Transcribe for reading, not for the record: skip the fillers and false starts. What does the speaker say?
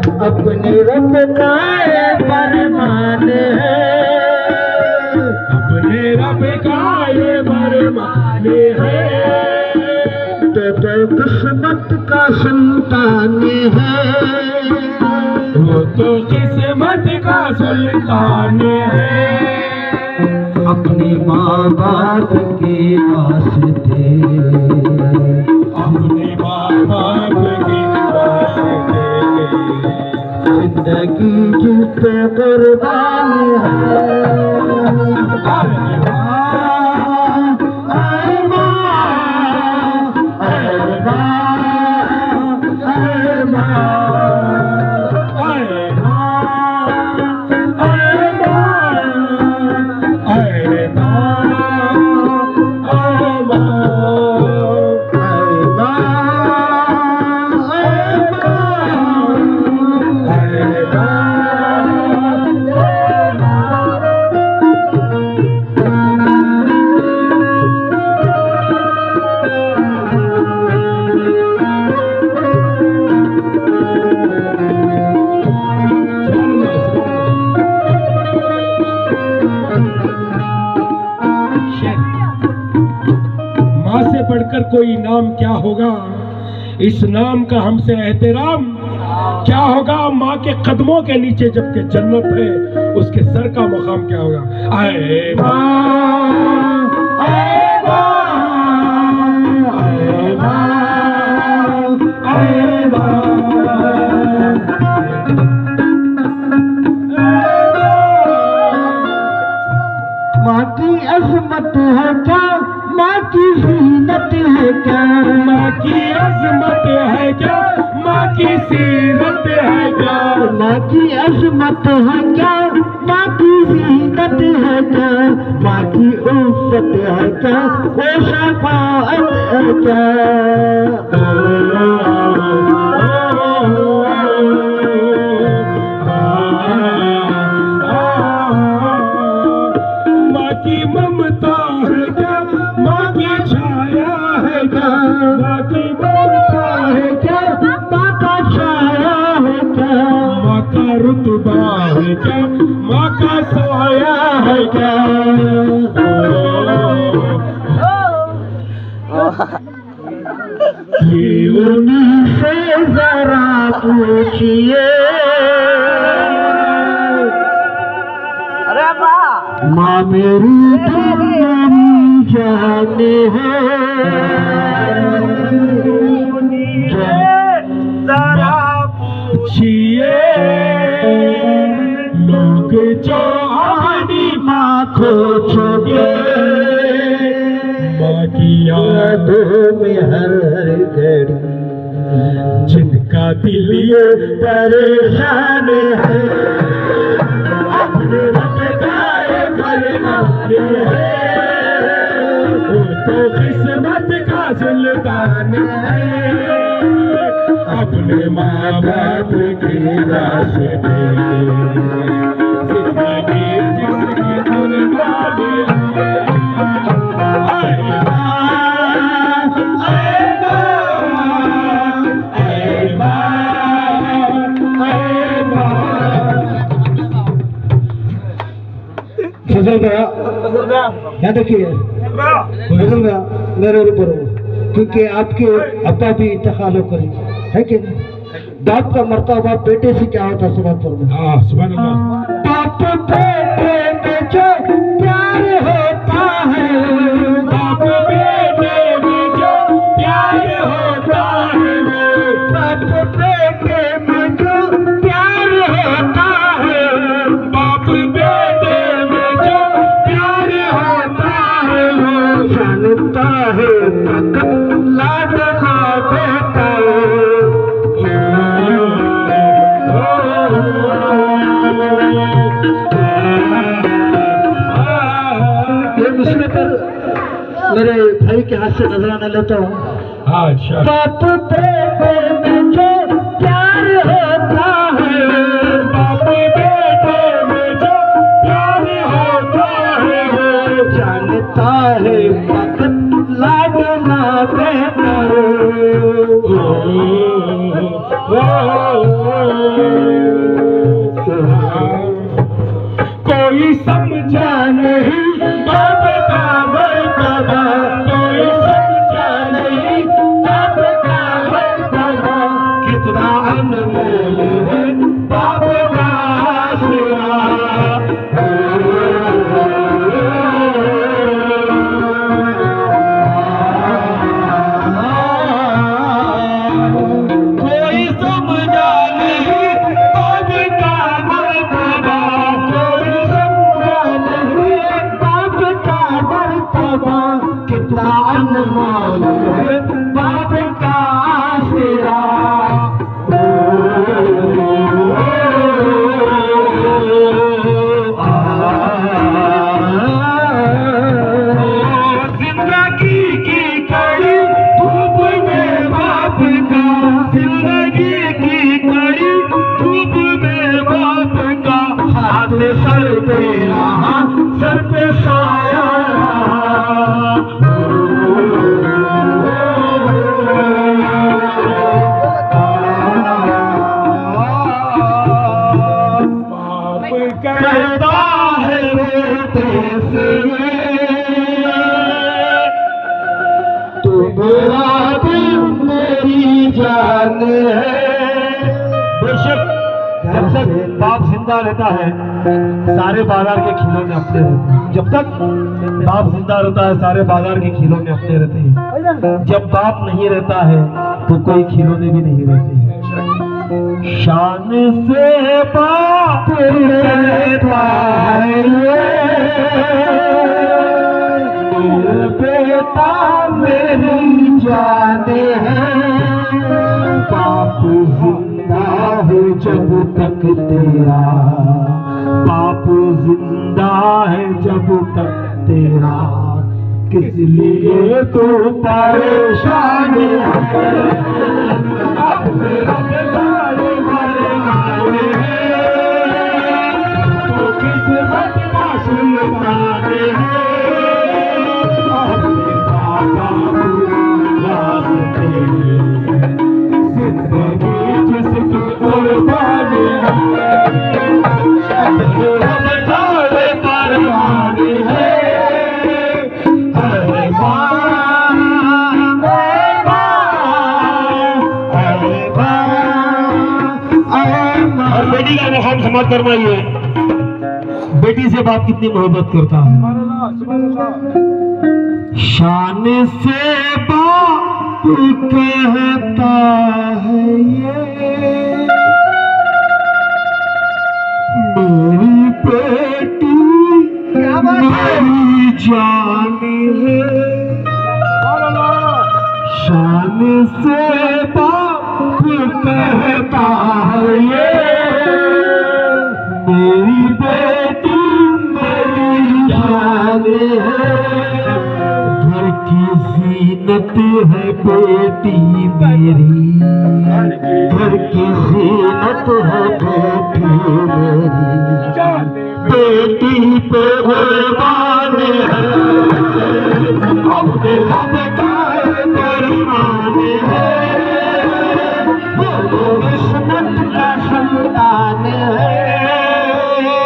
अपने रब का ये फरमान है, अपने रब का ये फरमान है। तो किस्मत का सुल्तान है, वो तो किस्मत का सुल्तान है। अपने माँ बाप के वास्ते, अपने माँ बाप के वास्ते जिंदगी जीते कुर्बान है। माँ से बढ़कर कोई नाम क्या होगा, इस नाम का हमसे एहतराम क्या होगा। माँ के कदमों के नीचे जबकि जन्नत है, उसके सर का मकाम क्या होगा। आए माँ, आए माँ, आए माँ, आए माँ। माँ की अजमत है क्या, माँ की जीनत है क्या, माँ की अजमत है क्या, माँ की सीरत है क्या। माँ की अजमत है क्या, माँ की जीनत है क्या, माँ की उल्फत है क्या, वो शफाअत है क्या। माँ की ममता है क्या, माँ की छाया है क्या, माँ की ममता है क्या, माँ का छाया है क्या, माँ का रुतबा है क्या, माँ का साया है क्या। ये उन्हीं से जरा पूछिए, माँ मेरी तुम मेरी जाने है, जरा पूछिए लोग जो अपनी माँ को छोड़े, माँ की यादों में हर घड़ी जिनका दिल ये परेशान है, अपने रब का ये फरमान है। वो तो किस्मत का सुल्तान है, अपने माँ बाप के रास्ते जिंदगी जिंदगी कुर्बान है। आए माँ, आए माँ, आए माँ, आए माँ। फजल भैया यहाँ देखिए, फजल भैया मेरे ऊपर हो, क्योंकि आपके अब्बा भी इंतकाल करें है कि नहीं? बाप का मर्तबा बेटे से क्या होता है, सुभान अल्लाह। हाँ सुभान अल्लाह। बाप बेटे में जो प्यार होता है, बाप बेटे में जो प्यार होता है, बाप बेटे में जो प्यार होता है, बाप बेटे में जो प्यार होता है, जानता है फकत लाडला बेटा। ये मुझमें पर मेरे भाई के हाथ से नजराना लेता हूँ। अच्छा बाप बेटे में जो प्यार होता है, बाप बेटे में जो प्यार होता है, जानता है फकत लाडला बेटा। ओ, ओ, ओ, कोई समझा नहीं बाप का मर्तबा, कोई समझा नहीं बाप का मर्तबा, कितना अनमोल है बाप का आसरा। कोई समझा नहीं बाप का मर्तबा, कोई समझा नहीं बाप का मर्तबा, कितना अनमोल है बाप का आसरा। जिंदगी की कड़ी धूप में बाप का, जिंदगी की कड़ी धूप में बाप का, हाथ सर पे रहा, सर पे साया बाप कहता है रोते से मेरा दिल मेरी जान है। बेशक जब तक बाप जिंदा रहता है सारे बाजार के खिलौने अपने रहते हैं, जब तक बाप जिंदा रहता है सारे बाजार के खिलौने अपने रहते हैं। जब बाप नहीं रहता है तो कोई खिलौने भी नहीं रहते हैं। शान से बाप रहता है बेटा मेरी जाने है, बाप जिंदा है जब तक तेरा, बाप जिंदा है जब तक तेरा, किस लिए तो परेशान है। तो किस्मत का सुल्तान है, बेटी का मुकाम समाप्त करवाइए। बेटी से बाप कितनी मोहब्बत करता है। शान से बाप कहता है ये मेरी बेटी मेरी जान है। शान से बाप कहता है ये मेरी बेटी मेरी जान है। घर की जीनत है बेटी मेरी, घर की जीनत है बेटी मेरी, बेटी पे